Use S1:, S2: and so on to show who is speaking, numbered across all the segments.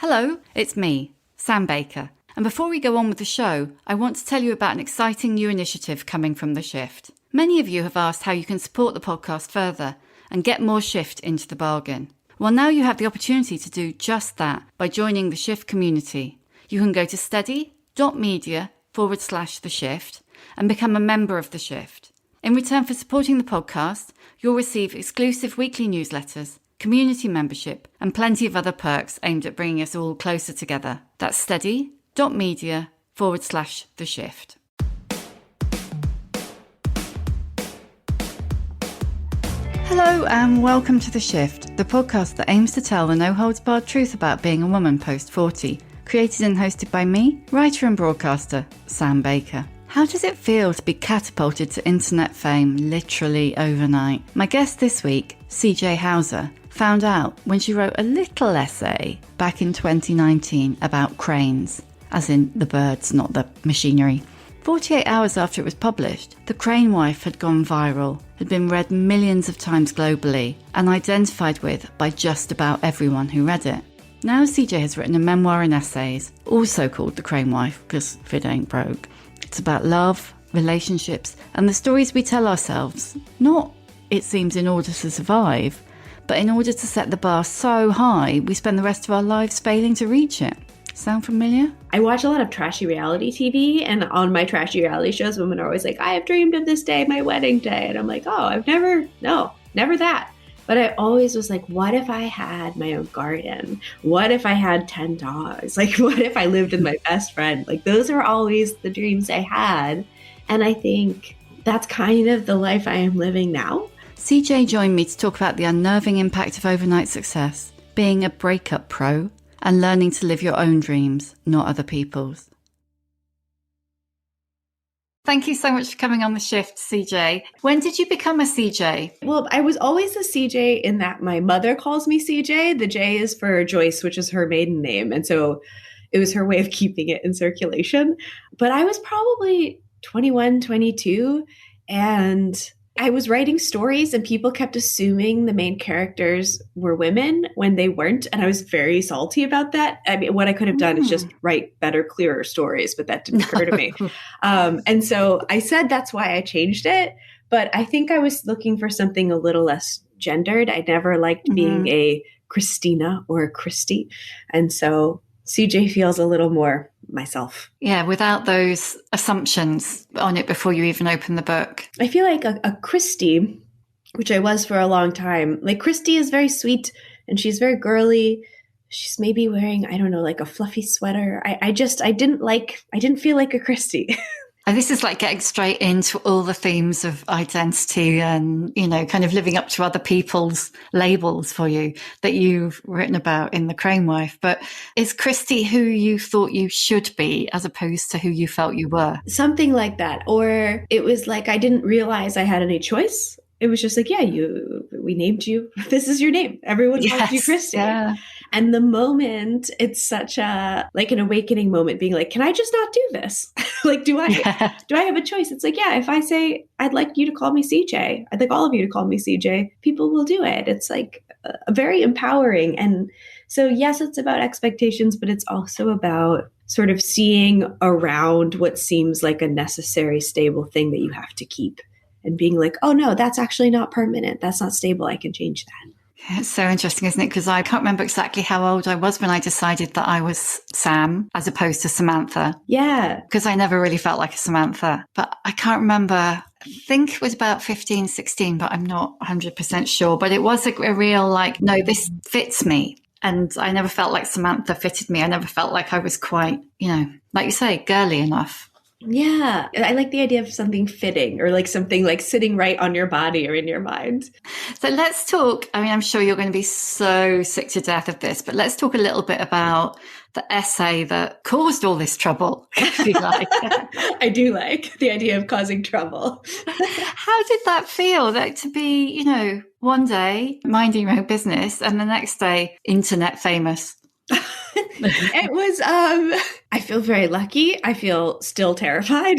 S1: Hello, it's me, Sam Baker. And before we go on with the show, I want to tell you about an exciting new initiative coming from The Shift. Many of you have asked how you can support the podcast further and get more Shift into the bargain. Well, now you have the opportunity to do just that by joining the Shift community. You can go to steady.media/The Shift and become a member of The Shift. In return for supporting the podcast, you'll receive exclusive weekly newsletters, community membership, and plenty of other perks aimed at bringing us all closer together. That's steady.media/The Shift. Hello and welcome to The Shift, the podcast that aims to tell the no-holds-barred truth about being a woman post-40. Created and hosted by me, writer and broadcaster, Sam Baker. How does it feel to be catapulted to internet fame literally overnight? My guest this week, Hauser, found out when she wrote a little essay back in 2019 about cranes, as in the birds, not the machinery. 48 hours after it was published, The Crane Wife had gone viral, had been read millions of times globally, and identified with by just about everyone who read it. Now CJ has written a memoir and essays, also called The Crane Wife, because if it ain't broke. It's about love, relationships, and the stories we tell ourselves, not, it seems, in order to survive, but in order to set the bar so high we spend the rest of our lives failing to reach it. Sound familiar?
S2: I watch a lot of trashy reality TV, and on my trashy reality shows, women are always like, I have dreamed of this day, my wedding day. And I'm like, oh, never that. But I always was like, what if I had my own garden? What if I had 10 dogs? Like, what if I lived with my best friend? Like, those are always the dreams I had. And I think that's kind of the life I am living now.
S1: CJ joined me to talk about the unnerving impact of overnight success, being a breakup pro, and learning to live your own dreams, not other people's. Thank you so much for coming on The Shift, CJ. When did you become a CJ?
S2: Well, I was always a CJ in that my mother calls me CJ. The J is for Joyce, which is her maiden name. And so it was her way of keeping it in circulation. But I was probably 21, 22, and I was writing stories and people kept assuming the main characters were women when they weren't. And I was very salty about that. I mean, what I could have done is just write better, clearer stories, but that didn't occur to me. And so I said that's why I changed it. But I think I was looking for something a little less gendered. I never liked being a Christina or a Christy. And so CJ feels a little more myself.
S1: Yeah, without those assumptions on it before you even open the book.
S2: I feel like a Christy, which I was for a long time, like Christy is very sweet and she's very girly. She's maybe wearing, I don't know, like a fluffy sweater. I didn't feel like a Christy.
S1: And this is like getting straight into all the themes of identity and, you know, kind of living up to other people's labels for you that you've written about in The Crane Wife. But is Christy who you thought you should be as opposed to who you felt you were?
S2: Something like that. Or it was like I didn't realize I had any choice. It was just like, yeah, we named you. This is your name. Everyone calls you Christy. Yeah. And the moment, it's such a, like an awakening moment being like, can I just not do this? Like, do I have a choice? It's like, yeah, if I say, I'd like you to call me CJ, I'd like all of you to call me CJ, people will do it. It's like very empowering. And so, yes, it's about expectations, but it's also about sort of seeing around what seems like a necessary, stable thing that you have to keep. And being like, oh, no, that's actually not permanent. That's not stable. I can change that.
S1: Yeah, it's so interesting, isn't it? Because I can't remember exactly how old I was when I decided that I was Sam as opposed to Samantha.
S2: Yeah.
S1: Because I never really felt like a Samantha. But I can't remember. I think it was about 15, 16, but I'm not 100% sure. But it was a real like, no, this fits me. And I never felt like Samantha fitted me. I never felt like I was quite, you know, like you say, girly enough.
S2: Yeah. I like the idea of something fitting or like something like sitting right on your body or in your mind.
S1: So let's talk. I mean, I'm sure you're going to be so sick to death of this, but let's talk a little bit about the essay that caused all this trouble, if you like.
S2: I do like the idea of causing trouble.
S1: How did that feel? Like to be, you know, one day minding your own business and the next day internet famous?
S2: It was, I feel very lucky. I feel still terrified.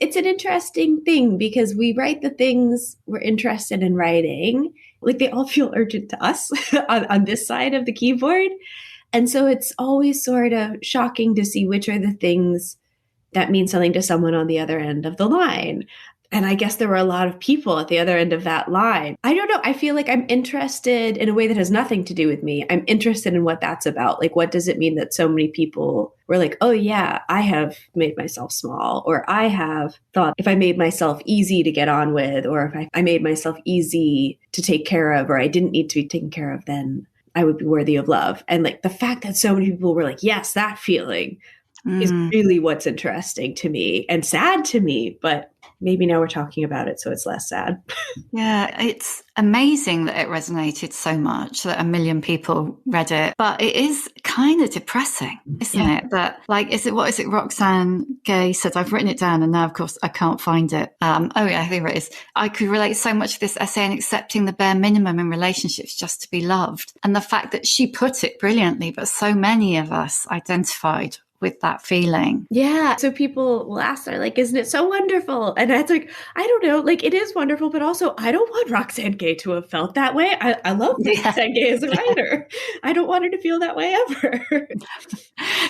S2: It's an interesting thing because we write the things we're interested in writing Like they all feel urgent to us on this side of the keyboard. And so it's always sort of shocking to see which are the things that mean something to someone on the other end of the line. And I guess there were a lot of people at the other end of that line. I don't know. I feel like I'm interested in a way that has nothing to do with me. I'm interested in what that's about. Like, what does it mean that so many people were like, oh, yeah, I have made myself small, or I have thought if I made myself easy to get on with, or if I made myself easy to take care of, or I didn't need to be taken care of, then I would be worthy of love. And like the fact that so many people were like, yes, that feeling is really what's interesting to me and sad to me, but maybe now we're talking about it, so it's less sad.
S1: Yeah, it's amazing that it resonated so much that 1 million people read it, but it is kind of depressing, isn't it? That like, what is it Roxane Gay said? I've written it down and now, of course, I can't find it. Oh yeah, here it is. I could relate so much to this essay in accepting the bare minimum in relationships just to be loved. And the fact that she put it brilliantly, but so many of us identified with that feeling.
S2: Yeah. So people will ask, they're like, isn't it so wonderful? And it's like, I don't know, like it is wonderful, but also I don't want Roxane Gay to have felt that way. I love Roxane Gay as a writer. I don't want her to feel that way ever.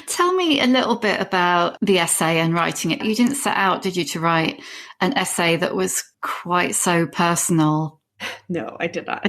S1: Tell me a little bit about the essay and writing it. You didn't set out, did you, to write an essay that was quite so personal?
S2: No, I did not.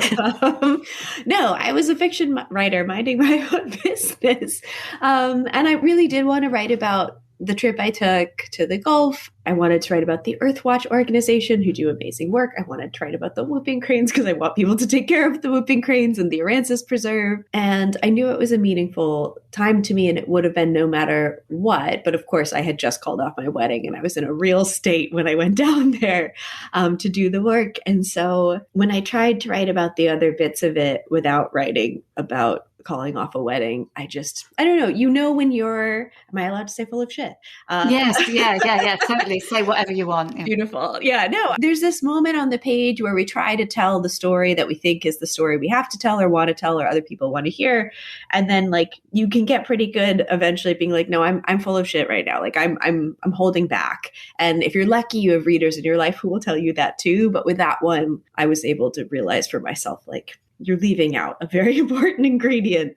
S2: No, I was a fiction writer minding my own business. And I really did want to write about the trip I took to the Gulf. I wanted to write about the Earthwatch organization who do amazing work. I wanted to write about the whooping cranes because I want people to take care of the whooping cranes and the Aransas Preserve. And I knew it was a meaningful time to me and it would have been no matter what. But of course, I had just called off my wedding and I was in a real state when I went down there to do the work. And so when I tried to write about the other bits of it without writing about calling off a wedding, I don't know, when am I allowed to say full of shit?
S1: Yes, yeah, totally. Say whatever you want. Yeah.
S2: Beautiful. Yeah, no, there's this moment on the page where we try to tell the story that we think is the story we have to tell or want to tell or other people want to hear. And then like, you can get pretty good eventually being like, no, I'm full of shit right now. Like I'm holding back. And if you're lucky, you have readers in your life who will tell you that too. But with that one, I was able to realize for myself, like, you're leaving out a very important ingredient.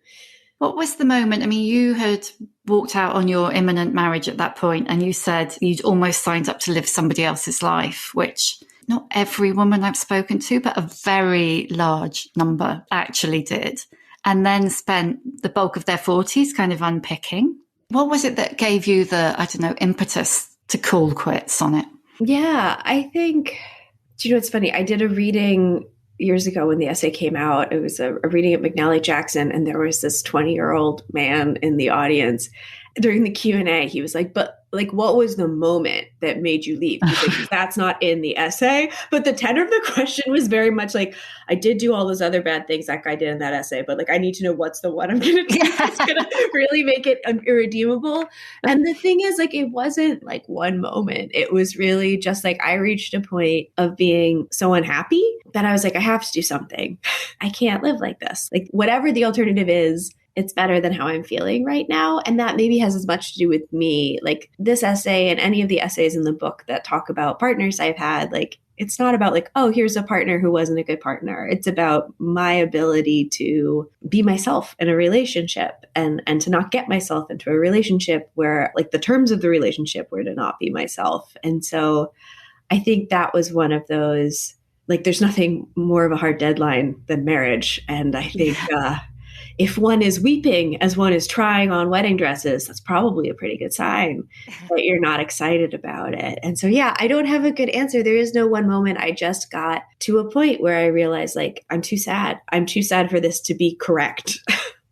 S1: What was the moment? I mean, you had walked out on your imminent marriage at that point, and you said you'd almost signed up to live somebody else's life, which not every woman I've spoken to, but a very large number actually did, and then spent the bulk of their 40s kind of unpicking. What was it that gave you the, impetus to call quits on it?
S2: Yeah, I think, do you know what's funny? I did a reading years ago when the essay came out. It was a reading at McNally Jackson, and there was this 20-year-old man in the audience. During the Q&A, he was like, but like, what was the moment that made you leave? He's like, that's not in the essay. But the tenor of the question was very much like, I did do all those other bad things that guy did in that essay, but like, I need to know what's the one I'm going to do that's going to really make it irredeemable. And the thing is, like, it wasn't like one moment. It was really just like, I reached a point of being so unhappy that I was like, I have to do something. I can't live like this. Like, whatever the alternative is, it's better than how I'm feeling right now. And that maybe has as much to do with me. Like this essay and any of the essays in the book that talk about partners I've had, like, it's not about like, oh, here's a partner who wasn't a good partner. It's about my ability to be myself in a relationship and to not get myself into a relationship where like the terms of the relationship were to not be myself. And so I think that was one of those, like, there's nothing more of a hard deadline than marriage. And I think, if one is weeping as one is trying on wedding dresses, that's probably a pretty good sign that you're not excited about it. And so, yeah, I don't have a good answer. There is no one moment. I just got to a point where I realized, like, I'm too sad. I'm too sad for this to be correct.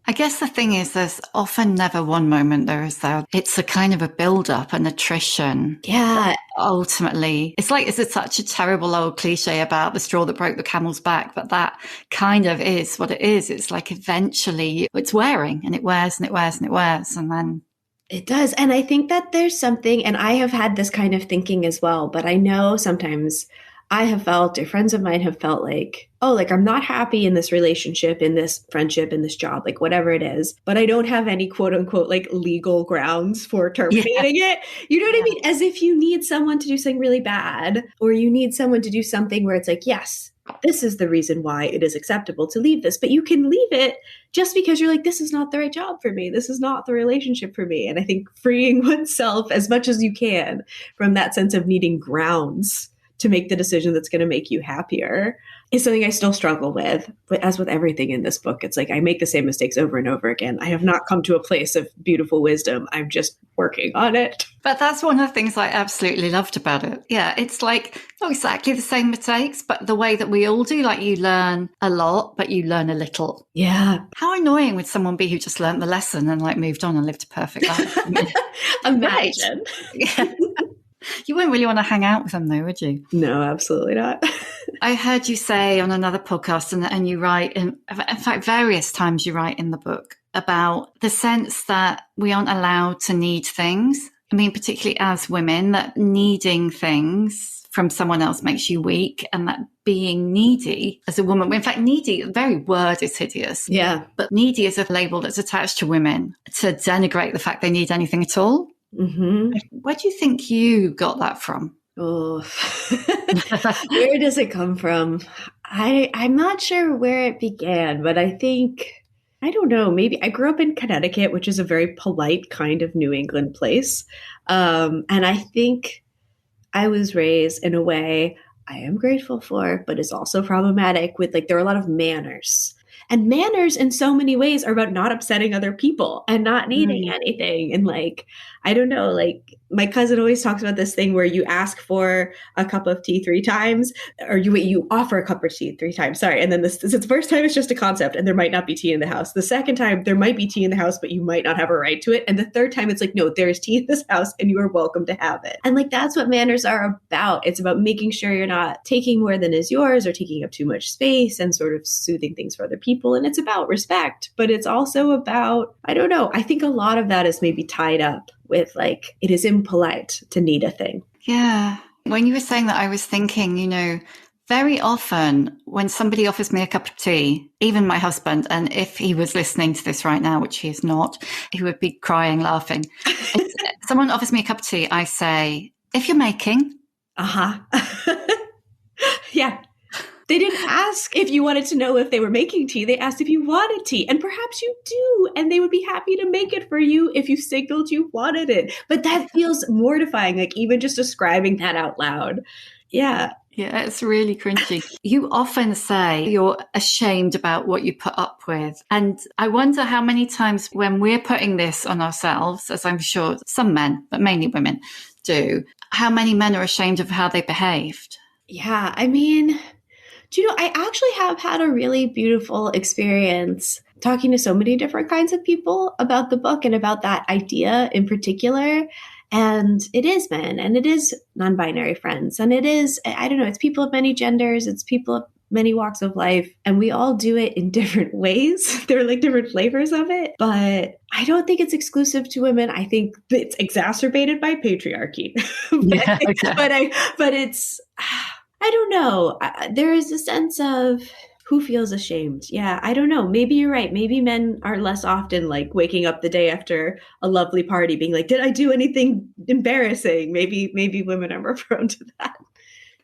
S1: I guess the thing is, there's often never one moment there is though. It's a kind of a build-up, an attrition.
S2: Yeah.
S1: Ultimately, it's such a terrible old cliche about the straw that broke the camel's back, but that kind of is what it is. It's like eventually it's wearing and it wears and it wears and it wears and then
S2: it does. And I think that there's something, and I have had this kind of thinking as well, but I know sometimes I have felt, or friends of mine have felt like, oh, like I'm not happy in this relationship, in this friendship, in this job, like whatever it is, but I don't have any quote unquote like legal grounds for terminating it. You know what I mean? As if you need someone to do something really bad, or you need someone to do something where it's like, yes, this is the reason why it is acceptable to leave this. But you can leave it just because you're like, this is not the right job for me. This is not the relationship for me. And I think freeing oneself as much as you can from that sense of needing grounds to make the decision that's going to make you happier is something I still struggle with. But as with everything in this book, it's like I make the same mistakes over and over again. I have not come to a place of beautiful wisdom. I'm just working on it.
S1: But that's one of the things I absolutely loved about it. Yeah, it's like not exactly the same mistakes, but the way that we all do, like you learn a lot, but you learn a little.
S2: Yeah.
S1: How annoying would someone be who just learned the lesson and like moved on and lived a perfect life?
S2: Imagine.
S1: Yeah. You wouldn't really want to hang out with them though, would you?
S2: No, absolutely not.
S1: I heard you say on another podcast, and you write, in fact, various times you write in the book about the sense that we aren't allowed to need things. I mean, particularly as women, that needing things from someone else makes you weak, and that being needy as a woman, in fact, needy, the very word is hideous.
S2: Yeah.
S1: But needy is a label that's attached to women to denigrate the fact they need anything at all.
S2: Mm-hmm.
S1: Where do you think you got that from?
S2: Oh, where does it come from? I'm not sure where it began, but I think, I don't know, maybe I grew up in Connecticut, which is a very polite kind of New England place. And I think I was raised in a way I am grateful for, but it's also problematic with like, there are a lot of manners. And manners in so many ways are about not upsetting other people and not needing anything. And like, I don't know, like my cousin always talks about this thing where you ask for a cup of tea 3 times, or you offer a cup of tea 3 times. Sorry. And then the first time it's just a concept and there might not be tea in the house. The second time there might be tea in the house, but you might not have a right to it. And the third time it's like, no, there's tea in this house and you are welcome to have it. And like, that's what manners are about. It's about making sure you're not taking more than is yours or taking up too much space and sort of soothing things for other people. And it's about respect, but it's also about, I don't know, I think a lot of that is maybe tied up with like, it is impolite to need a thing.
S1: Yeah. When you were saying that, I was thinking, you know, very often when somebody offers me a cup of tea, even my husband, and if he was listening to this right now, which he is not, he would be crying, laughing. If someone offers me a cup of tea, I say, if you're making.
S2: Yeah. They didn't ask if you wanted to know if they were making tea. They asked if you wanted tea. And perhaps you do. And they would be happy to make it for you if you signaled you wanted it. But that feels mortifying, like even just describing that out loud. Yeah.
S1: Yeah, it's really cringy. You often say you're ashamed about what you put up with. And I wonder how many times when we're putting this on ourselves, as I'm sure some men, but mainly women do, how many men are ashamed of how they behaved?
S2: Yeah. I mean, do you know, I actually have had a really beautiful experience talking to so many different kinds of people about the book and about that idea in particular. And it is men and it is non-binary friends. And it is, I don't know, it's people of many genders. It's people of many walks of life. And we all do it in different ways. There are like different flavors of it. But I don't think it's exclusive to women. I think it's exacerbated by patriarchy. But it's, I don't know. There is a sense of who feels ashamed. Yeah, I don't know. Maybe you're right. Maybe men are less often like waking up the day after a lovely party being like, did I do anything embarrassing? Maybe women are more prone to that.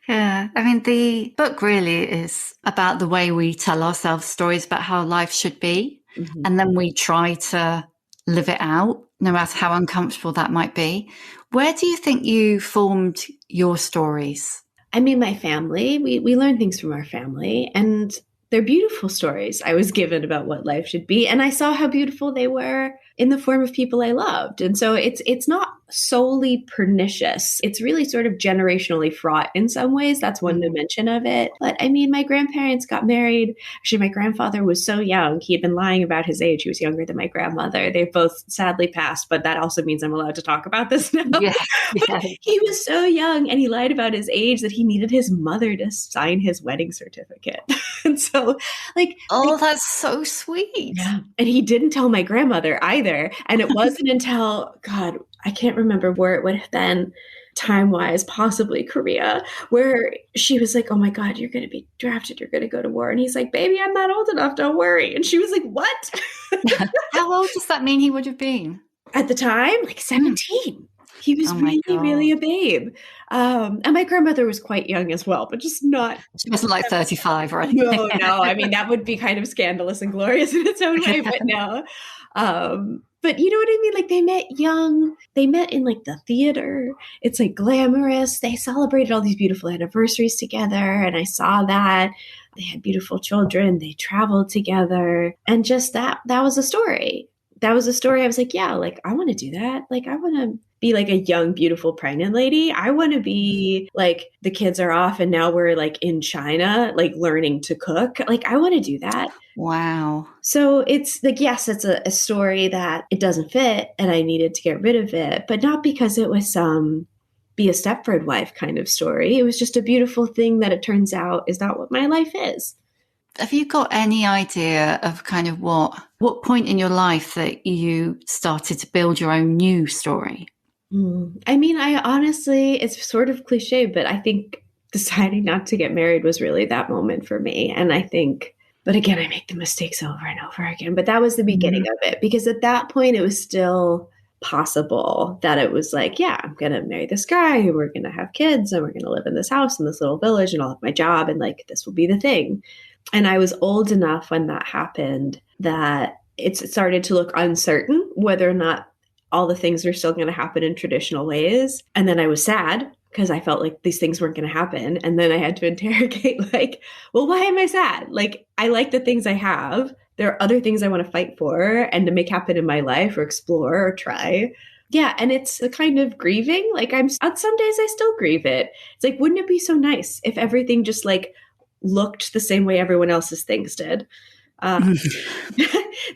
S1: Yeah, I mean, the book really is about the way we tell ourselves stories about how life should be. Mm-hmm. And then we try to live it out, no matter how uncomfortable that might be. Where do you think you formed your stories?
S2: I mean, my family, we learn things from our family, and they're beautiful stories I was given about what life should be. And I saw how beautiful they were in the form of people I loved. And so it's not solely pernicious. It's really sort of generationally fraught in some ways. That's one dimension of it. But I mean, my grandparents got married. Actually, my grandfather was so young. He had been lying about his age. He was younger than my grandmother. They both sadly passed, but that also means I'm allowed to talk about this now. Yeah. He was so young and he lied about his age that he needed his mother to sign his wedding certificate. And so
S1: that's so sweet.
S2: Yeah. And he didn't tell my grandmother either. And it wasn't until, God, I can't remember where it would have been time-wise, possibly Korea, where she was like, oh my God, you're going to be drafted. You're going to go to war. And he's like, baby, I'm not old enough. Don't worry. And she was like, what?
S1: How old does that mean he would have been?
S2: At the time, like 17. He was
S1: Oh my
S2: really, really
S1: God.
S2: a babe. And my grandmother was quite young as well, but just not.
S1: She wasn't like 35 or anything.
S2: No, no. I mean, that would be kind of scandalous and glorious in its own way, but no. But you know what I mean? Like they met young, they met in like the theater. It's like glamorous. They celebrated all these beautiful anniversaries together. And I saw that. They had beautiful children. They traveled together. And just that was a story. That was a story. I was like, yeah, like I want to do that. Like I want to be like a young, beautiful, pregnant lady. I want to be like the kids are off and now we're like in China, like learning to cook. Like I want to do that.
S1: Wow.
S2: So it's like, yes, it's a story that it doesn't fit and I needed to get rid of it, but not because it was some be a Stepford wife kind of story. It was just a beautiful thing that it turns out is not what my life is.
S1: Have you got any idea of kind of what point in your life that you started to build your own new story?
S2: I mean, I honestly, it's sort of cliche, but I think deciding not to get married was really that moment for me. And I think, but again, I make the mistakes over and over again. But that was the beginning of it because at that point, it was still possible that it was like, yeah, I'm going to marry this guy and we're going to have kids and we're going to live in this house in this little village and I'll have my job and like this will be the thing. And I was old enough when that happened that it started to look uncertain whether or not all the things were still going to happen in traditional ways. And then I was sad because I felt like these things weren't going to happen. And then I had to interrogate, like, well, why am I sad? Like, I like the things I have. There are other things I want to fight for and to make happen in my life or explore or try. Yeah. And it's a kind of grieving. Like, on some days I still grieve it. It's like, wouldn't it be so nice if everything just like looked the same way everyone else's things did?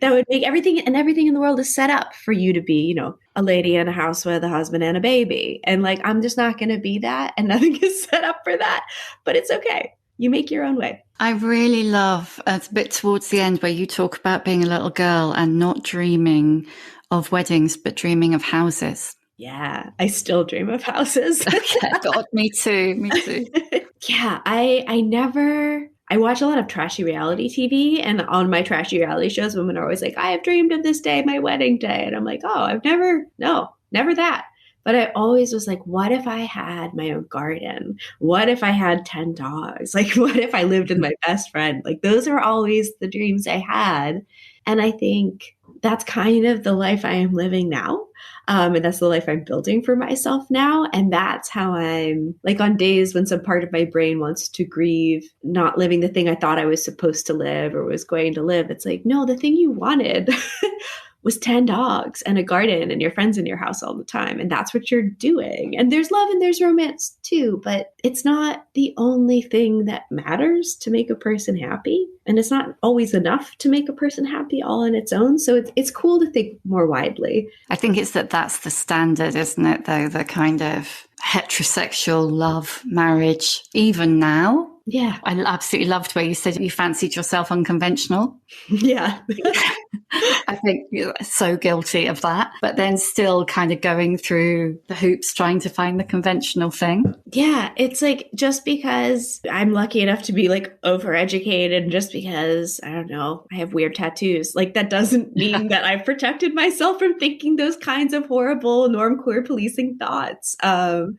S2: That would make everything in the world is set up for you to be, you know, a lady in a house with a husband and a baby. And like, I'm just not going to be that. And nothing is set up for that, but it's okay. You make your own way.
S1: I really love a bit towards the end where you talk about being a little girl and not dreaming of weddings, but dreaming of houses.
S2: Yeah, I still dream of houses.
S1: Okay, God, me too. Me too.
S2: Yeah, I watch a lot of trashy reality TV, and on my trashy reality shows, women are always like, I have dreamed of this day, my wedding day. And I'm like, oh, never that. But I always was like, what if I had my own garden? What if I had 10 dogs? Like, what if I lived with my best friend? Like, those are always the dreams I had. And I think that's kind of the life I am living now. And that's the life I'm building for myself now. And that's how I'm like on days when some part of my brain wants to grieve, not living the thing I thought I was supposed to live or was going to live. It's like, no, the thing you wanted was 10 dogs and a garden and your friends in your house all the time. And that's what you're doing. And there's love and there's romance too, but it's not the only thing that matters to make a person happy. And it's not always enough to make a person happy all on its own. So it's cool to think more widely.
S1: I think it's that's the standard, isn't it, though? The kind of heterosexual love marriage, even now.
S2: Yeah.
S1: I absolutely loved where you said you fancied yourself unconventional.
S2: Yeah.
S1: I think you're so guilty of that, but then still kind of going through the hoops trying to find the conventional thing.
S2: Yeah, it's like just because I'm lucky enough to be like overeducated, just because, I don't know, I have weird tattoos, like that doesn't mean that I've protected myself from thinking those kinds of horrible normqueer policing thoughts. And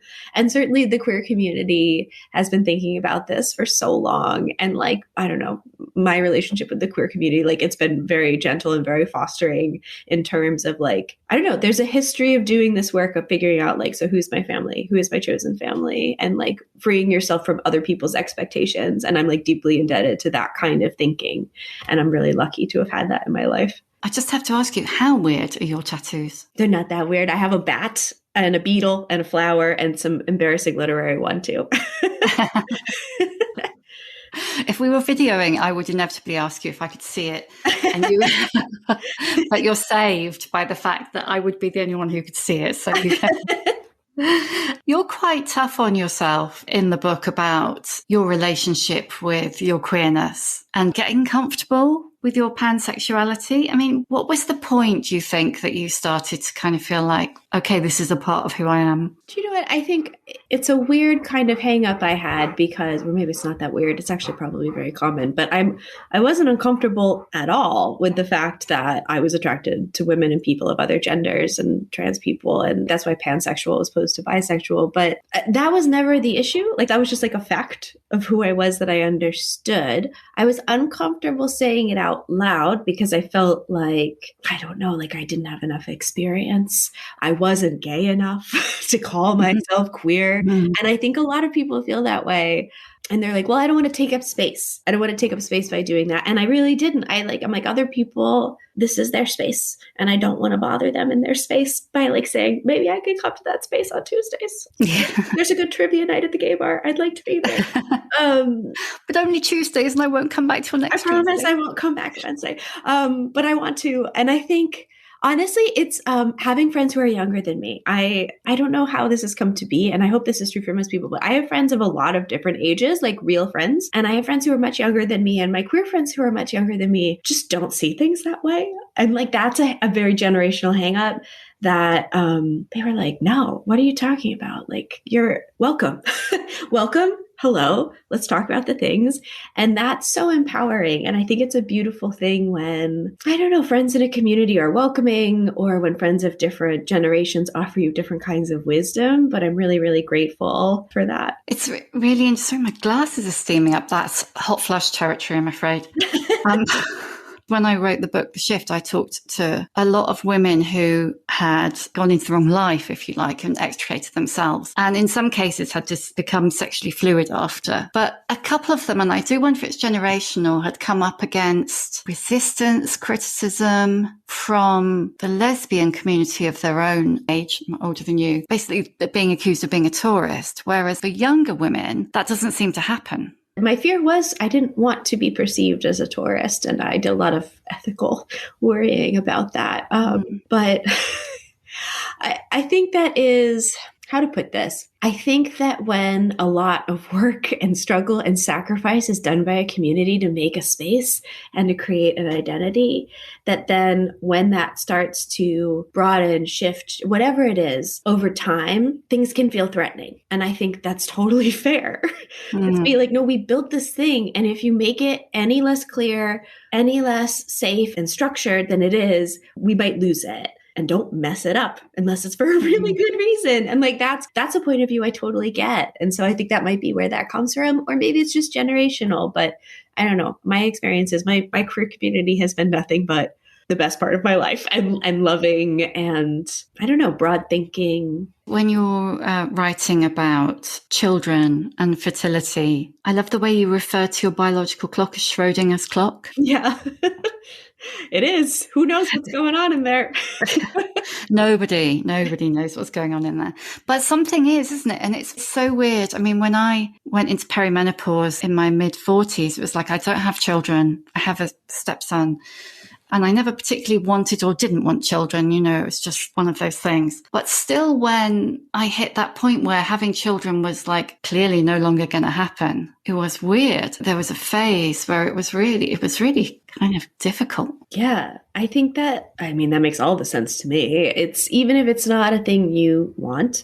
S2: certainly the queer community has been thinking about this for so long. And like, I don't know, my relationship with the queer community, like it's been very gentle and very fostering in terms of like, I don't know, there's a history of doing this work of figuring out like, so who's my family? Who is my chosen family? And like freeing yourself from other people's expectations. And I'm like deeply indebted to that kind of thinking. And I'm really lucky to have had that in my life.
S1: I just have to ask you, how weird are your tattoos?
S2: They're not that weird. I have a bat and a beetle and a flower and some embarrassing literary one too.
S1: If we were videoing, I would inevitably ask you if I could see it. And but you're saved by the fact that I would be the only one who could see it. So you're quite tough on yourself in the book about your relationship with your queerness and getting comfortable with your pansexuality. I mean, what was the point, do you think, that you started to kind of feel like, okay, this is a part of who I am?
S2: Do you know what? I think it's a weird kind of hang up I had because, or maybe it's not that weird. It's actually probably very common, but I wasn't uncomfortable at all with the fact that I was attracted to women and people of other genders and trans people. And that's why pansexual as opposed to bisexual. But that was never the issue. Like that was just like a fact of who I was that I understood. I was uncomfortable saying it out loud because I felt like, I don't know, like I didn't have enough experience. I wasn't gay enough to call myself queer.
S1: Mm.
S2: And I think a lot of people feel that way. And they're like, well, I don't want to take up space. I don't want to take up space by doing that. And I really didn't. I'm like, other people, this is their space. And I don't want to bother them in their space by like saying, maybe I could come to that space on Tuesdays.
S1: Yeah.
S2: There's a good trivia night at the gay bar. I'd like to be there.
S1: But only Tuesdays, and I won't come back till next
S2: I promise
S1: Tuesday.
S2: I won't come back Wednesday. But I want to. And I think, honestly, it's having friends who are younger than me. I don't know how this has come to be, and I hope this is true for most people, but I have friends of a lot of different ages, like real friends. And I have friends who are much younger than me, and my queer friends who are much younger than me just don't see things that way. And like that's a very generational hang up that they were like, no, what are you talking about? Like, you're welcome. Welcome. Hello, let's talk about the things. And that's so empowering. And I think it's a beautiful thing when, I don't know, friends in a community are welcoming, or when friends of different generations offer you different kinds of wisdom. But I'm really, really grateful for that.
S1: It's really interesting. My glasses are steaming up. That's hot flush territory, I'm afraid. When I wrote the book, The Shift, I talked to a lot of women who had gone into the wrong life, if you like, and extricated themselves. And in some cases had just become sexually fluid after. But a couple of them, and I do wonder if it's generational, had come up against resistance, criticism from the lesbian community of their own age, I'm older than you, basically being accused of being a tourist. Whereas for younger women, that doesn't seem to happen.
S2: My fear was I didn't want to be perceived as a tourist, and I did a lot of ethical worrying about that. But I think that is, how to put this? I think that when a lot of work and struggle and sacrifice is done by a community to make a space and to create an identity, that then when that starts to broaden, shift, whatever it is over time, things can feel threatening. And I think that's totally fair. It's be like, no, we built this thing. And if you make it any less clear, any less safe and structured than it is, we might lose it. And don't mess it up unless it's for a really good reason. And like, that's a point of view I totally get. And so I think that might be where that comes from, or maybe it's just generational, but I don't know. My experience is my queer community has been nothing but the best part of my life, and loving, and I don't know, broad thinking.
S1: When you're writing about children and fertility, I love the way you refer to your biological clock as Schrodinger's clock.
S2: Yeah. It is. Who knows what's going on in there?
S1: Nobody knows what's going on in there. But something is, isn't it? And it's so weird. I mean, when I went into perimenopause in my mid-40s, it was like, I don't have children. I have a stepson. And I never particularly wanted or didn't want children, you know, it was just one of those things. But still, when I hit that point where having children was like clearly no longer going to happen, it was weird. There was a phase where it was really kind of difficult.
S2: Yeah, I think that makes all the sense to me. It's, even if it's not a thing you want,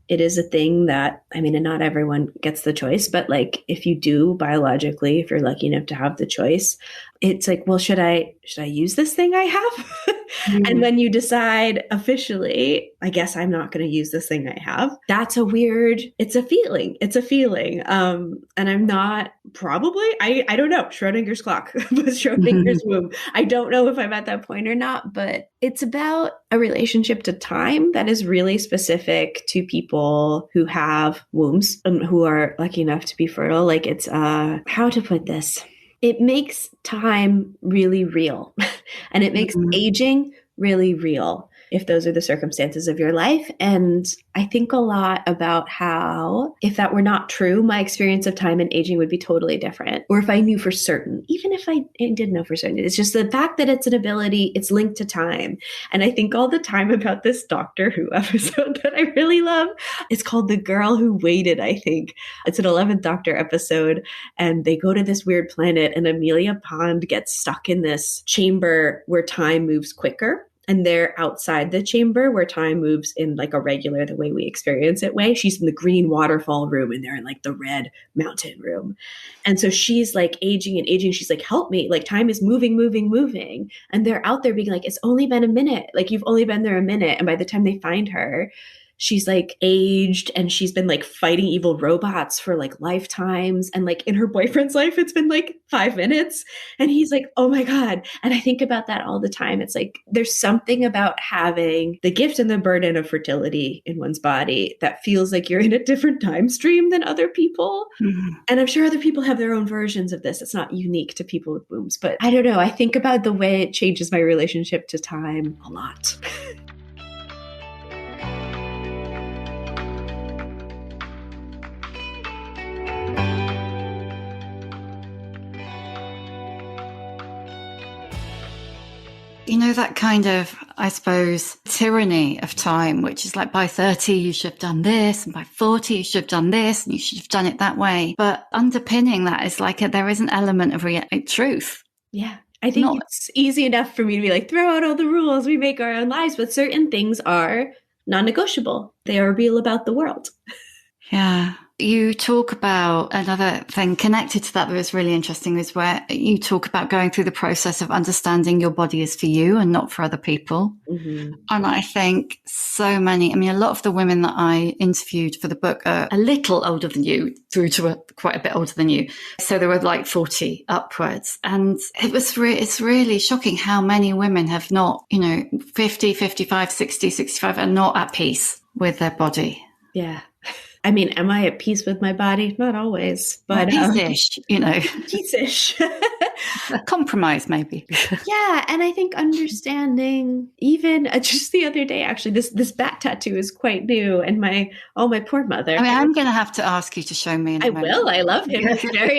S2: it is a thing that, and not everyone gets the choice, but like if you do biologically, if you're lucky enough to have the choice, it's like, well, should I use this thing I have? And when you decide officially, I guess I'm not going to use this thing I have, that's it's a feeling. And I'm not I don't know, Schrodinger's clock, Schrodinger's womb. I don't know if I'm at that point or not, but it's about a relationship to time that is really specific to people who have wombs and who are lucky enough to be fertile. Like it's, how to put this? It makes time really real and it makes aging really real if those are the circumstances of your life. And I think a lot about how, if that were not true, my experience of time and aging would be totally different. Or if I knew for certain, even if I did know for certain, it's just the fact that it's an ability, it's linked to time. And I think all the time about this Doctor Who episode that I really love. It's called The Girl Who Waited, I think. It's an 11th Doctor episode. And they go to this weird planet and Amelia Pond gets stuck in this chamber where time moves quicker. and they're outside the chamber where time moves in like a regular, the way we experience it way. She's in the green waterfall room and they're in like the red mountain room. And so she's like aging and aging. She's like, help me. Like time is moving, moving, moving. And they're out there being like, it's only been a minute. Like you've only been there a minute. And by the time they find her, she's like aged and she's been like fighting evil robots for like lifetimes. And like in her boyfriend's life, it's been like 5 minutes. And he's like, oh my God. And I think about that all the time. It's like there's something about having the gift and the burden of fertility in one's body that feels like you're in a different time stream than other people. Mm-hmm. And I'm sure other people have their own versions of this. It's not unique to people with wombs, but I don't know. I think about the way it changes my relationship to time a lot.
S1: You know, that kind of, I suppose, tyranny of time, which is like by 30, you should have done this, and by 40, you should have done this, and you should have done it that way. But underpinning that is like there is an element of truth.
S2: Yeah. I think it's easy enough for me to be like, throw out all the rules, we make our own lives, but certain things are non-negotiable. They are real about the world.
S1: Yeah. You talk about another thing connected to that was really interesting is where you talk about going through the process of understanding your body is for you and not for other people. Mm-hmm. And I think a lot of the women that I interviewed for the book are a little older than you through to quite a bit older than you. So they were like 40 upwards. And it's really shocking how many women have not, 50, 55, 60, 65 are not at peace with their body.
S2: Yeah. I mean, am I at peace with my body? Not always, but
S1: peace-ish,
S2: peace-ish.
S1: A compromise, maybe.
S2: Yeah, and I think understanding, even just the other day, actually, this bat tattoo is quite new, and my poor mother.
S1: I mean, I'm going to have to ask you to show me.
S2: I will. I love him.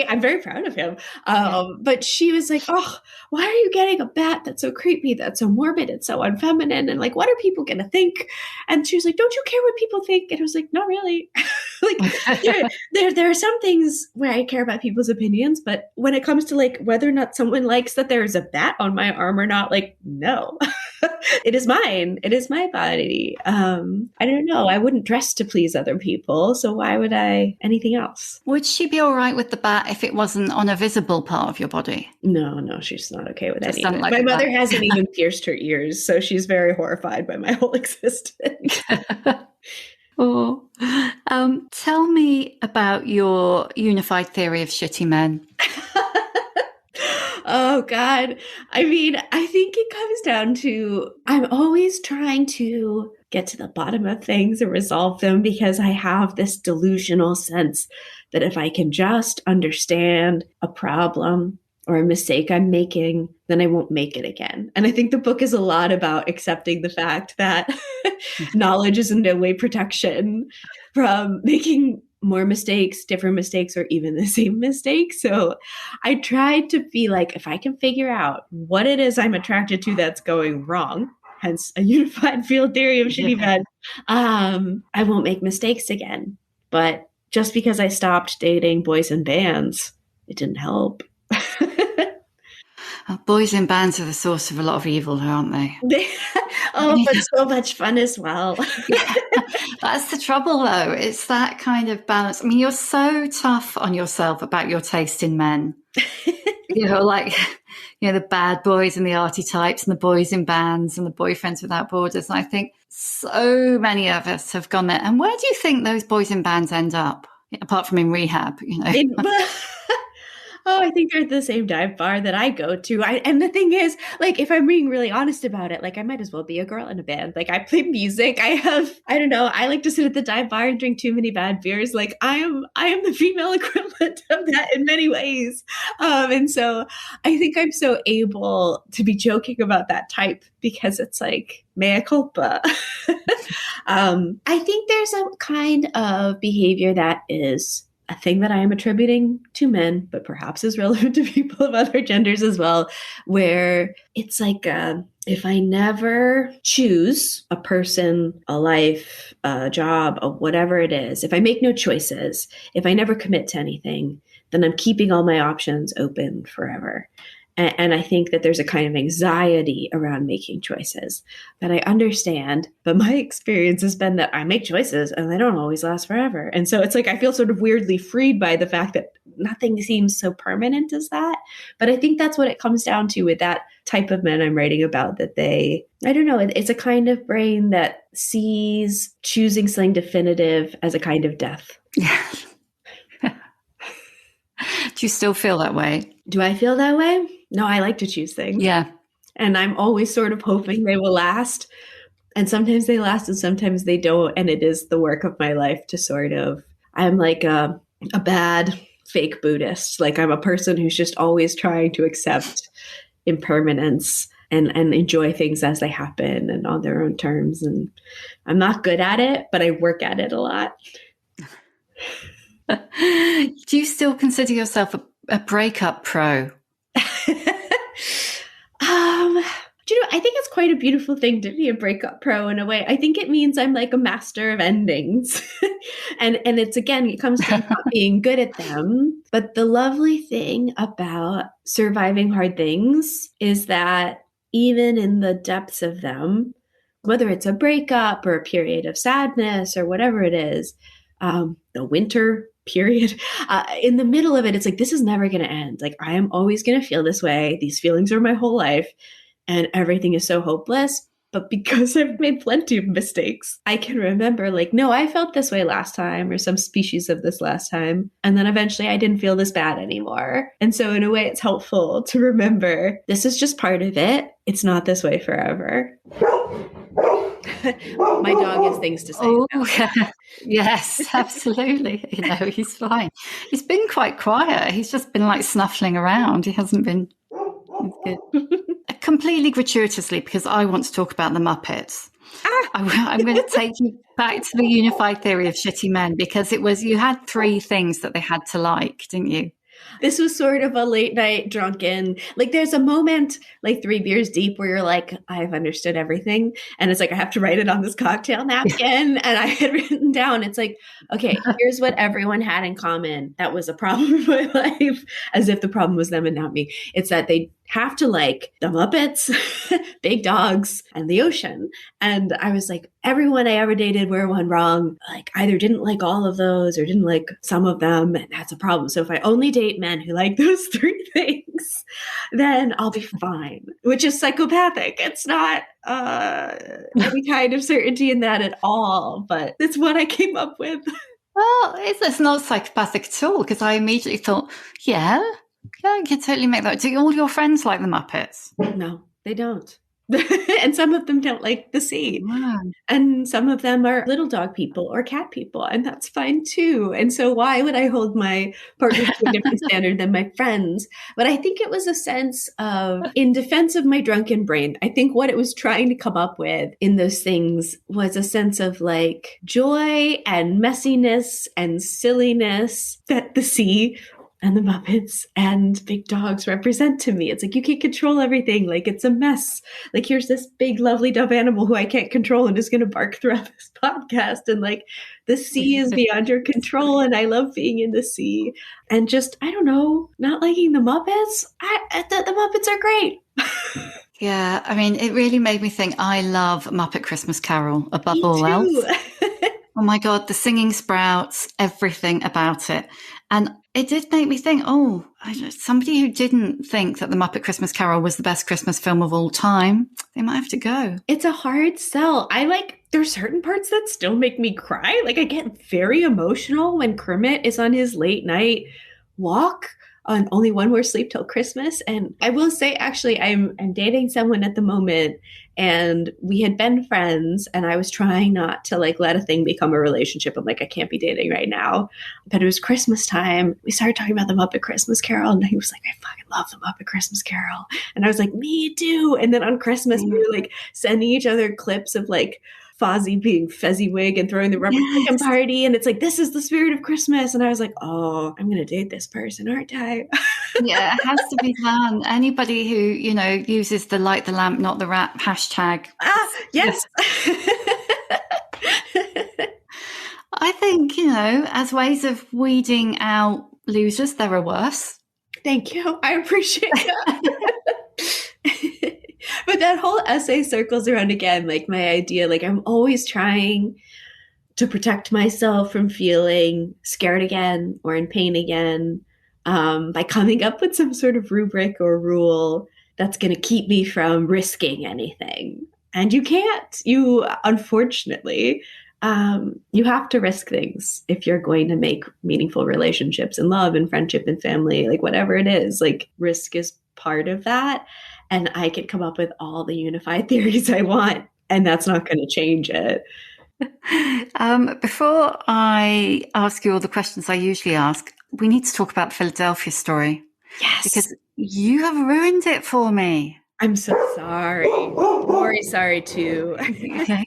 S2: I'm very proud of him. But she was like, "Oh, why are you getting a bat that's so creepy, that's so morbid, it's so unfeminine, and like, what are people going to think?" And she was like, "Don't you care what people think?" And I was like, "Not really." Like there are some things where I care about people's opinions, but when it comes to like whether or not someone likes that there is a bat on my arm or not, like, no. It is mine. It is my body. I don't know. I wouldn't dress to please other people, so why would I anything else?
S1: Would she be all right with the bat if it wasn't on a visible part of your body?
S2: No, she's not okay with any of it. My mother hasn't even pierced her ears, so she's very horrified by my whole existence.
S1: Oh, tell me about your unified theory of shitty men.
S2: Oh, God. I mean, I think it comes down to I'm always trying to get to the bottom of things and resolve them because I have this delusional sense that if I can just understand a problem or a mistake I'm making, then I won't make it again. And I think the book is a lot about accepting the fact that knowledge is in no way protection from making more mistakes, different mistakes, or even the same mistake. So I tried to be like, if I can figure out what it is I'm attracted to that's going wrong, hence a unified field theory of shitty men, I won't make mistakes again. But just because I stopped dating boys in bands, it didn't help.
S1: Boys in bands are the source of a lot of evil, aren't they?
S2: But so much fun as well.
S1: Yeah, that's the trouble, though. It's that kind of balance. I mean, you're so tough on yourself about your taste in men. The bad boys and the arty types and the boys in bands and the boyfriends without borders. And I think so many of us have gone there. And where do you think those boys in bands end up? Apart from in rehab,
S2: I think they're at the same dive bar that I go to. And the thing is, like, if I'm being really honest about it, like, I might as well be a girl in a band. Like, I play music. I like to sit at the dive bar and drink too many bad beers. Like, I am the female equivalent of that in many ways. And so I think I'm so able to be joking about that type because it's like, mea culpa. I think there's a kind of behavior that is a thing that I am attributing to men, but perhaps is relevant to people of other genders as well, where it's like, if I never choose a person, a life, a job, a whatever it is, if I make no choices, if I never commit to anything, then I'm keeping all my options open forever. And I think that there's a kind of anxiety around making choices that I understand. But my experience has been that I make choices and they don't always last forever. And so it's like I feel sort of weirdly freed by the fact that nothing seems so permanent as that. But I think that's what it comes down to with that type of men I'm writing about, that I don't know, it's a kind of brain that sees choosing something definitive as a kind of death.
S1: Yeah. Do you still feel that way?
S2: Do I feel that way? No, I like to choose things.
S1: Yeah.
S2: And I'm always sort of hoping they will last. And sometimes they last and sometimes they don't. And it is the work of my life to sort of, I'm like a bad fake Buddhist. Like I'm a person who's just always trying to accept impermanence and enjoy things as they happen and on their own terms. And I'm not good at it, but I work at it a lot.
S1: Do you still consider yourself a breakup pro?
S2: Do you know, I think it's quite a beautiful thing to be a breakup pro in a way. I think it means I'm like a master of endings. and it's, again, it comes from not being good at them. But the lovely thing about surviving hard things is that even in the depths of them, whether it's a breakup or a period of sadness or whatever it is, the winter period, in the middle of it, it's like, this is never going to end. Like, I am always going to feel this way. These feelings are my whole life. And everything is so hopeless. But because I've made plenty of mistakes, I can remember like, no, I felt this way last time or some species of this last time. And then eventually I didn't feel this bad anymore. And so in a way, it's helpful to remember this is just part of it. It's not this way forever. My dog has things to say.
S1: Oh, yeah. Yes, absolutely. He's fine. He's been quite quiet. He's just been like snuffling around. He hasn't been... He's good. Completely gratuitously, because I want to talk about the Muppets. I'm going to take you back to the unified theory of shitty men, because you had 3 things that they had to like, didn't you?
S2: This was sort of a late night drunken, like there's a moment like 3 beers deep where you're like, I've understood everything. And it's like, I have to write it on this cocktail napkin. And I had written down, it's like, okay, here's what everyone had in common. That was a problem in my life, as if the problem was them and not me. It's that they have to like the Muppets, big dogs, and the ocean. And I was like, everyone I ever dated where one wrong, like either didn't like all of those or didn't like some of them. And that's a problem. So if I only date men who like those 3 things, then I'll be fine, which is psychopathic. It's not any kind of certainty in that at all, but it's what I came up with.
S1: Well, it's not psychopathic at all, because I immediately thought, yeah, I can totally make that. Do all your friends like the Muppets?
S2: No, they don't. And some of them don't like the sea.
S1: Wow.
S2: And some of them are little dog people or cat people, and that's fine too. And so why would I hold my partner to a different standard than my friends? But I think it was a sense of, in defense of my drunken brain, I think what it was trying to come up with in those things was a sense of like joy and messiness and silliness that the sea and the Muppets and big dogs represent to me. It's like, you can't control everything. Like, it's a mess. Like, here's this big, lovely dove animal who I can't control and is going to bark throughout this podcast. And like, the sea is beyond your control. And I love being in the sea. And just, I don't know, not liking the Muppets. The Muppets are great.
S1: Yeah, I mean, it really made me think. I love Muppet Christmas Carol above all else. Oh my God, the singing sprouts, everything about it. And it did make me think, somebody who didn't think that the Muppet Christmas Carol was the best Christmas film of all time, they might have to go.
S2: It's a hard sell. There's certain parts that still make me cry. Like, I get very emotional when Kermit is on his late night walk on Only One More Sleep Till Christmas. And I will say, actually, I'm dating someone at the moment, and we had been friends, and I was trying not to like let a thing become a relationship. I'm like, I can't be dating right now. But it was Christmas time. We started talking about the Muppet Christmas Carol, and he was like, I fucking love the Muppet Christmas Carol. And I was like, me too. And then on Christmas, we were like sending each other clips of like Fozzie being Fezziwig and throwing the rubber chicken party. And it's like, this is the spirit of Christmas. And I was like, oh, I'm going to date this person, aren't I?
S1: Yeah, it has to be done. Anybody who, uses the light the lamp, not the rat hashtag.
S2: Yes.
S1: I think, as ways of weeding out losers, there are worse.
S2: Thank you. I appreciate that. But that whole essay circles around again, like my idea, like I'm always trying to protect myself from feeling scared again or in pain again, by coming up with some sort of rubric or rule that's going to keep me from risking anything. And you can't. You, unfortunately, you have to risk things if you're going to make meaningful relationships and love and friendship and family, like whatever it is. Like risk is part of that. And I can come up with all the unified theories I want, and that's not going to change it.
S1: Before I ask you all the questions I usually ask, we need to talk about the Philadelphia story.
S2: Yes.
S1: Because you have ruined it for me.
S2: I'm so sorry. Maury's sorry too.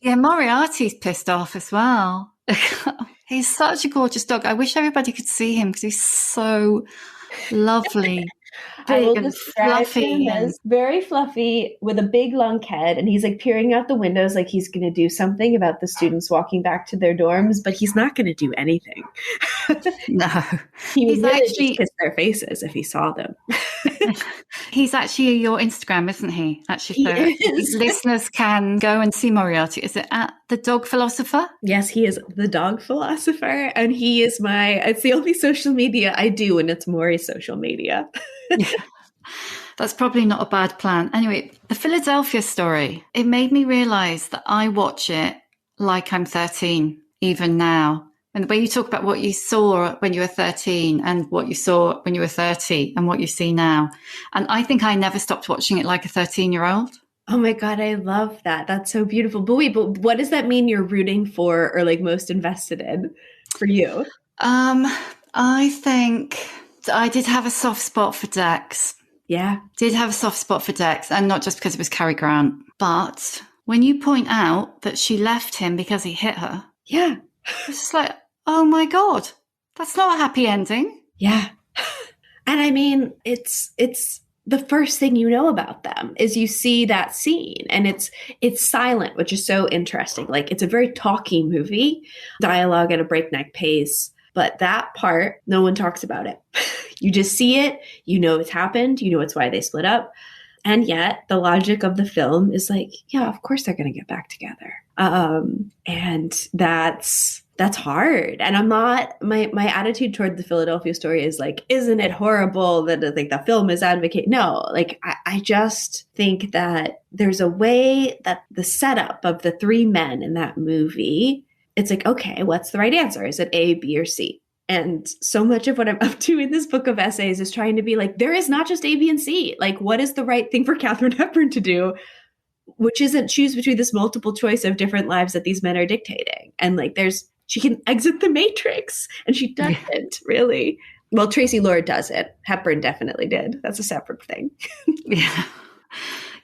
S1: Yeah, Moriarty's pissed off as well. He's such a gorgeous dog. I wish everybody could see him because he's so lovely.
S2: I will
S1: Big and
S2: describe
S1: fluffy
S2: him as very fluffy with a big lunk head, and he's like peering out the windows like he's going to do something about the students walking back to their dorms, but he's not going to do anything.
S1: No.
S2: He would
S1: He's
S2: really
S1: actually
S2: just kiss their faces if he saw them.
S1: He's actually your Instagram, isn't he? Actually, so listeners can go and see Moriarty. Is it at The Dog Philosopher?
S2: Yes, he is the dog philosopher, and he is it's the only social media I do, and it's Maury's social media.
S1: Yeah. That's probably not a bad plan. Anyway, the Philadelphia story, it made me realize that I watch it like I'm 13, even now. And the way you talk about what you saw when you were 13 and what you saw when you were 30 and what you see now. And I think I never stopped watching it like a 13-year-old.
S2: Oh my God, I love that. That's so beautiful. But wait, but what does that mean you're rooting for or like most invested in for you?
S1: I think I did have a soft spot for Dex.
S2: Yeah.
S1: Did have a soft spot for Dex, and not just because it was Cary Grant. But when you point out that she left him because he hit her.
S2: Yeah.
S1: It's just like, oh my God, that's not a happy ending.
S2: Yeah. And I mean, it's the first thing you know about them is you see that scene, and it's silent, which is so interesting. Like it's a very talky movie, dialogue at a breakneck pace, but that part, no one talks about it. You just see it, you know it's happened, you know it's why they split up. And yet the logic of the film is like, yeah, of course they're going to get back together. And that's hard. And I'm not, my attitude toward the Philadelphia story is like, isn't it horrible that like the film is advocate? No, like I just think that there's a way that the setup of the three men in that movie, it's like, okay, what's the right answer? Is it A, B, or C? And so much of what I'm up to in this book of essays is trying to be like, there is not just A, B, and C. Like, what is the right thing for Katharine Hepburn to do? Which isn't choose between this multiple choice of different lives that these men are dictating. And like, she can exit the matrix, and she doesn't really. Well, Tracy Lord does it. Hepburn definitely did. That's a separate thing.
S1: Yeah.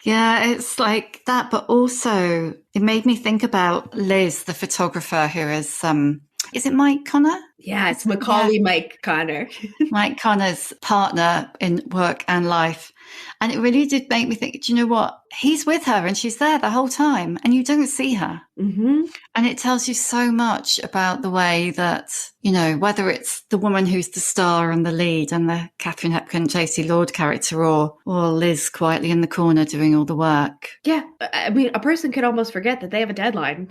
S1: Yeah, it's like that. But also it made me think about Liz, the photographer who is it Mike Connor?
S2: Yeah, it's Macaulay Mike Connor.
S1: Mike Connor's partner in work and life. And it really did make me think, do you know what? He's with her and she's there the whole time and you don't see her.
S2: Mm-hmm.
S1: And it tells you so much about the way that, you know, whether it's the woman who's the star and the lead and the Katharine Hepburn, Tracy Lord character or Liz quietly in the corner doing all the work.
S2: Yeah. I mean, a person could almost forget that they have a deadline.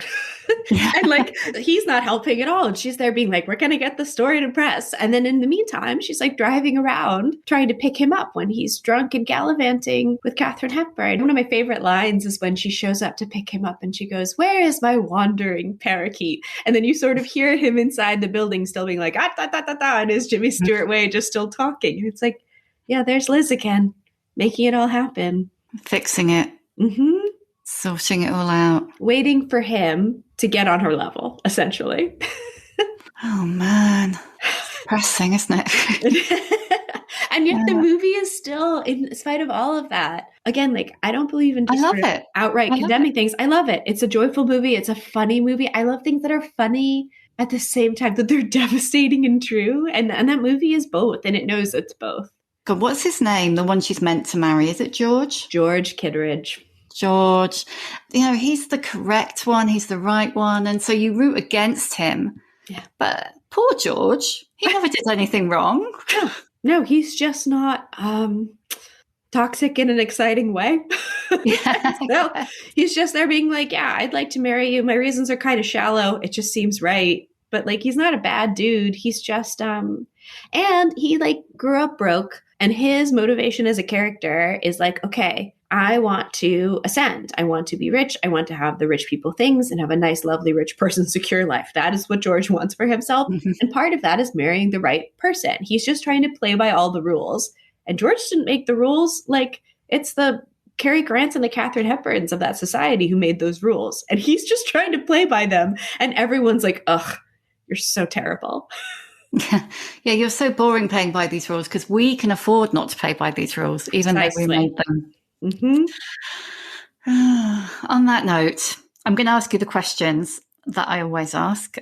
S2: And like, he's not helping at all. And she's there being like, we're going to get the story to press. And then in the meantime, she's like driving around trying to pick him up when he's drunk and gallivanting with Katharine Hepburn. One of my favorite lines is when she shows up to pick him up and she goes, "Where is my wandering parakeet?" And then you sort of hear him inside the building still being like, ah, da, da, da, da, in his Jimmy Stewart way, just still talking. And it's like, yeah, there's Liz again, making it all happen.
S1: Fixing it.
S2: Mm-hmm.
S1: Sorting it all out.
S2: Waiting for him to get on her level, essentially.
S1: Oh, man. It's depressing, isn't it?
S2: And yet the movie is still, in spite of all of that, again, like, I don't believe in just
S1: I love it.
S2: outright condemning things. I love it. It's a joyful movie. It's a funny movie. I love things that are funny at the same time that they're devastating and true. And that movie is both, and it knows it's both.
S1: God, what's his name? The one she's meant to marry. Is it George?
S2: George Kittredge.
S1: George. You know, he's the correct one. He's the right one. And so you root against him.
S2: Yeah.
S1: But poor George, he never did anything wrong.
S2: No, he's just not toxic in an exciting way. No,
S1: Yeah.
S2: he's just there being like, yeah, I'd like to marry you. My reasons are kind of shallow. It just seems right. But like he's not a bad dude. He's just and he like grew up broke and his motivation as a character is like, okay, I want to ascend. I want to be rich. I want to have the rich people things and have a nice, lovely, rich person, secure life. That is what George wants for himself. And part of that is marrying the right person. He's just trying to play by all the rules. And George didn't make the rules. Like it's the Cary Grants and the Katharine Hepburns of that society who made those rules. And he's just trying to play by them. And everyone's like, ugh, you're so terrible.
S1: Yeah, you're so boring playing by these rules because we can afford not to play by these rules, even though we made them.
S2: Mm-hmm.
S1: On that note, I'm going to ask you the questions that I always ask.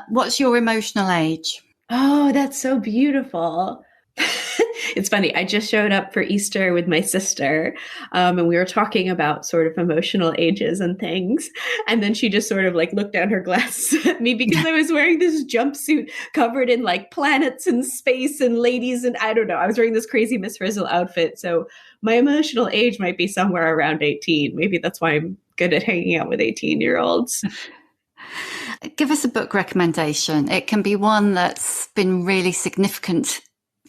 S1: What's your emotional age?
S2: Oh, that's so beautiful. It's funny. I just showed up for Easter with my sister, and we were talking about sort of emotional ages and things. And then she just sort of like looked down her glasses at me because I was wearing this jumpsuit covered in like planets and space and ladies. And I don't know, I was wearing this crazy Miss Frizzle outfit. So my emotional age might be somewhere around 18. Maybe that's why I'm good at hanging out with 18-year-olds.
S1: Give us a book recommendation. It can be one that's been really significant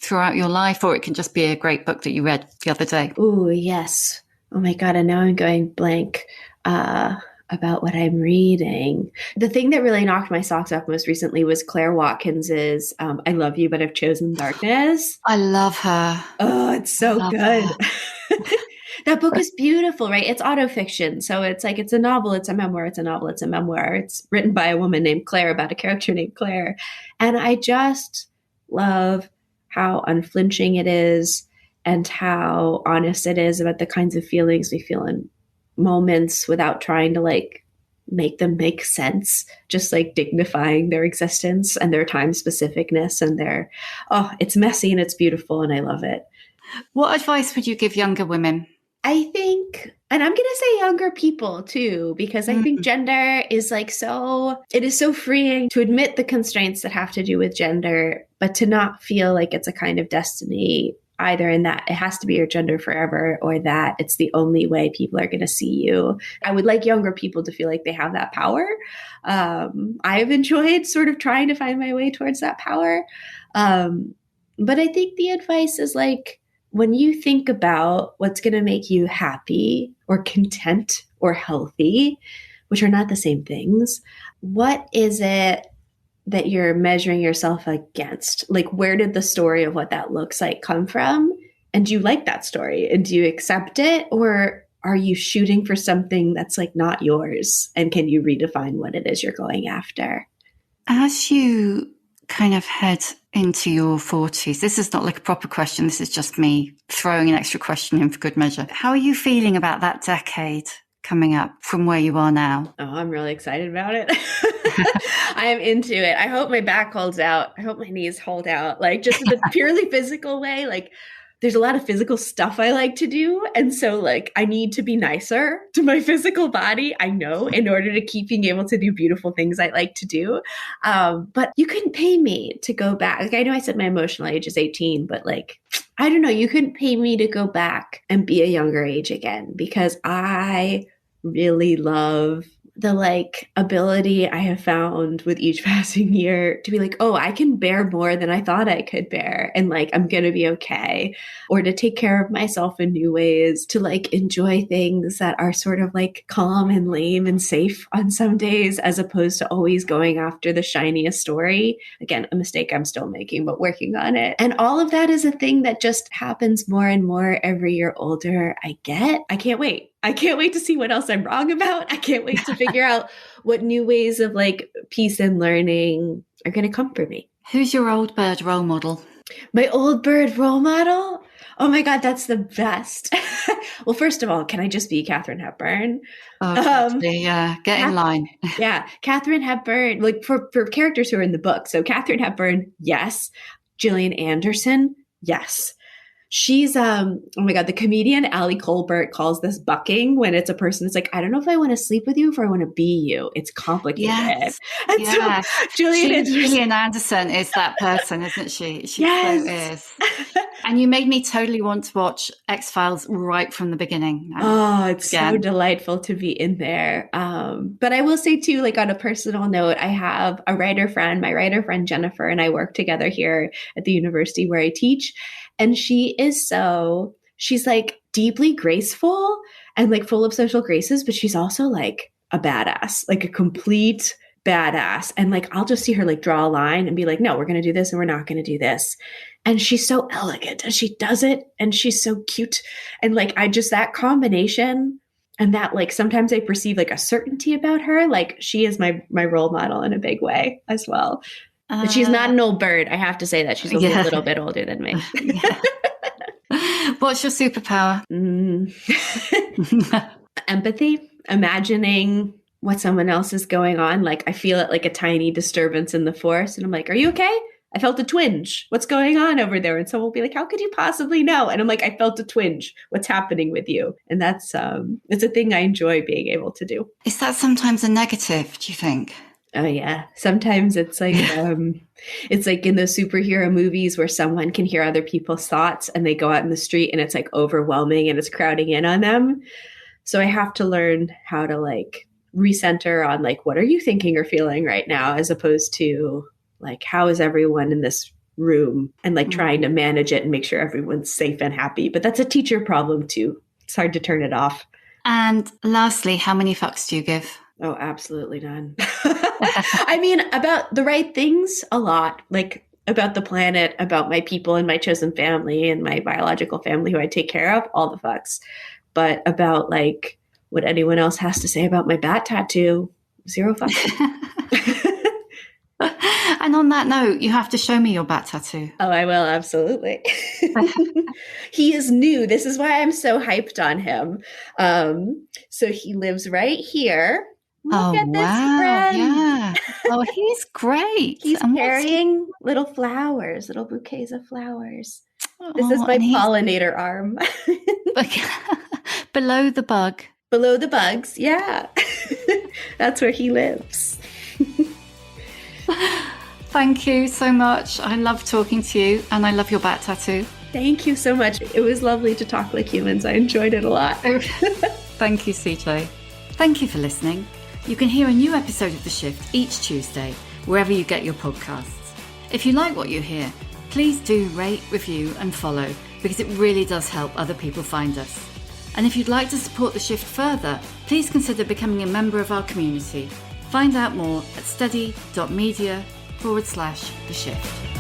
S1: throughout your life, or it can just be a great book that you read the other day.
S2: Oh, yes. Oh my God. And now I'm going blank about what I'm reading. The thing that really knocked my socks off most recently was Claire Watkins's I Love You, But I've Chosen Darkness.
S1: I love her.
S2: Oh, it's so good. That book is beautiful, right? It's autofiction. So it's like, it's a novel, it's a memoir, it's a novel, it's a memoir. It's written by a woman named Claire about a character named Claire. And I just love how unflinching it is and how honest it is about the kinds of feelings we feel in moments without trying to like make them make sense, just like dignifying their existence and their time specificness and their, oh, it's messy and it's beautiful and I love it.
S1: What advice would you give younger women?
S2: I think, and I'm going to say younger people too, because I think gender is like it is so freeing to admit the constraints that have to do with gender, but to not feel like it's a kind of destiny either in that it has to be your gender forever or that it's the only way people are going to see you. I would like younger people to feel like they have that power. I've enjoyed sort of trying to find my way towards that power. But I think the advice is like, when you think about what's going to make you happy or content or healthy, which are not the same things, what is it that you're measuring yourself against? Like, where did the story of what that looks like come from? And do you like that story? And do you accept it? Or are you shooting for something that's like not yours? And can you redefine what it is you're going after?
S1: As you kind of head into your 40s, this is not like a proper question, this is just me throwing an extra question in for good measure. How are you feeling about that decade coming up from where you are now?
S2: Oh, I'm really excited about it. I am into it. I hope my back holds out. I hope my knees hold out. Like just in a purely physical way, like there's a lot of physical stuff I like to do. And so like I need to be nicer to my physical body, I know, in order to keep being able to do beautiful things I like to do. But you couldn't pay me to go back. Like I know I said my emotional age is 18, but like, I don't know, you couldn't pay me to go back and be a younger age again because I really love the like ability I have found with each passing year to be like, oh, I can bear more than I thought I could bear. And like, I'm going to be okay. Or to take care of myself in new ways, to like enjoy things that are sort of like calm and lame and safe on some days, as opposed to always going after the shiniest story. Again, a mistake I'm still making, but working on it. And all of that is a thing that just happens more and more every year older I get. I can't wait. I can't wait to see what else I'm wrong about. I can't wait to figure out what new ways of like peace and learning are going to come for me.
S1: Who's your old bird role model?
S2: My old bird role model? Oh my God, that's the best. Well, first of all, can I just be Katharine Hepburn?
S1: Oh, yeah, get in line.
S2: Yeah, Katharine Hepburn, like for characters who are in the book. So Katharine Hepburn, yes. Gillian Anderson, yes. She's oh my God, the comedian Ali Colbert calls this bucking, when it's a person that's like, I don't know if I want to sleep with you or if I want to be you. It's complicated.
S1: Yes.
S2: And
S1: Yes.
S2: so
S1: Gillian Anderson is that person, isn't she? She
S2: Yes.
S1: so is. And you made me totally want to watch X-Files right from the beginning.
S2: Oh, it's so delightful to be in there. But I will say too, like on a personal note, I have a writer friend, my writer friend Jennifer, and I work together here at the university where I teach. And she's like deeply graceful and like full of social graces, but she's also like a badass, like a complete badass. And like, I'll just see her like draw a line and be like, no, we're going to do this and we're not going to do this. And she's so elegant and she does it and she's so cute. And like, that combination, and that like, sometimes I perceive like a certainty about her. Like she is my role model in a big way as well. But she's not an old bird. I have to say that she's a little bit older than me.
S1: What's your superpower?
S2: Empathy, imagining what someone else is going on. Like I feel it like a tiny disturbance in the forest. And I'm like, are you okay? I felt a twinge. What's going on over there? And someone will be like, how could you possibly know? And I'm like, I felt a twinge. What's happening with you? And that's, it's a thing I enjoy being able to do.
S1: Is that sometimes a negative, do you think?
S2: Oh yeah. Sometimes it's like, it's like in those superhero movies where someone can hear other people's thoughts and they go out in the street and it's like overwhelming and it's crowding in on them. So I have to learn how to like recenter on like, what are you thinking or feeling right now? As opposed to like, how is everyone in this room, and like trying to manage it and make sure everyone's safe and happy. But that's a teacher problem too. It's hard to turn it off.
S1: And lastly, how many fucks do you give?
S2: Oh, absolutely none. I mean, about the right things, a lot. Like about the planet, about my people and my chosen family and my biological family who I take care of, all the fucks. But about like what anyone else has to say about my bat tattoo, 0 fucks.
S1: And on that note, you have to show me your bat tattoo.
S2: Oh, I will. Absolutely. He is new. This is why I'm so hyped on him. So he lives right here. Look at this friend.
S1: Yeah. Oh, he's great.
S2: He's carrying little flowers, little bouquets of flowers. This is my pollinator arm.
S1: Below the bug.
S2: Below the bugs, yeah. That's where he lives.
S1: Thank you so much. I love talking to you, and I love your bat tattoo.
S2: Thank you so much. It was lovely to talk like humans. I enjoyed it a lot.
S1: Thank you, CJ. Thank you for listening. You can hear a new episode of The Shift each Tuesday, wherever you get your podcasts. If you like what you hear, please do rate, review, and follow, because it really does help other people find us. And if you'd like to support The Shift further, please consider becoming a member of our community. Find out more at steady.media/The Shift.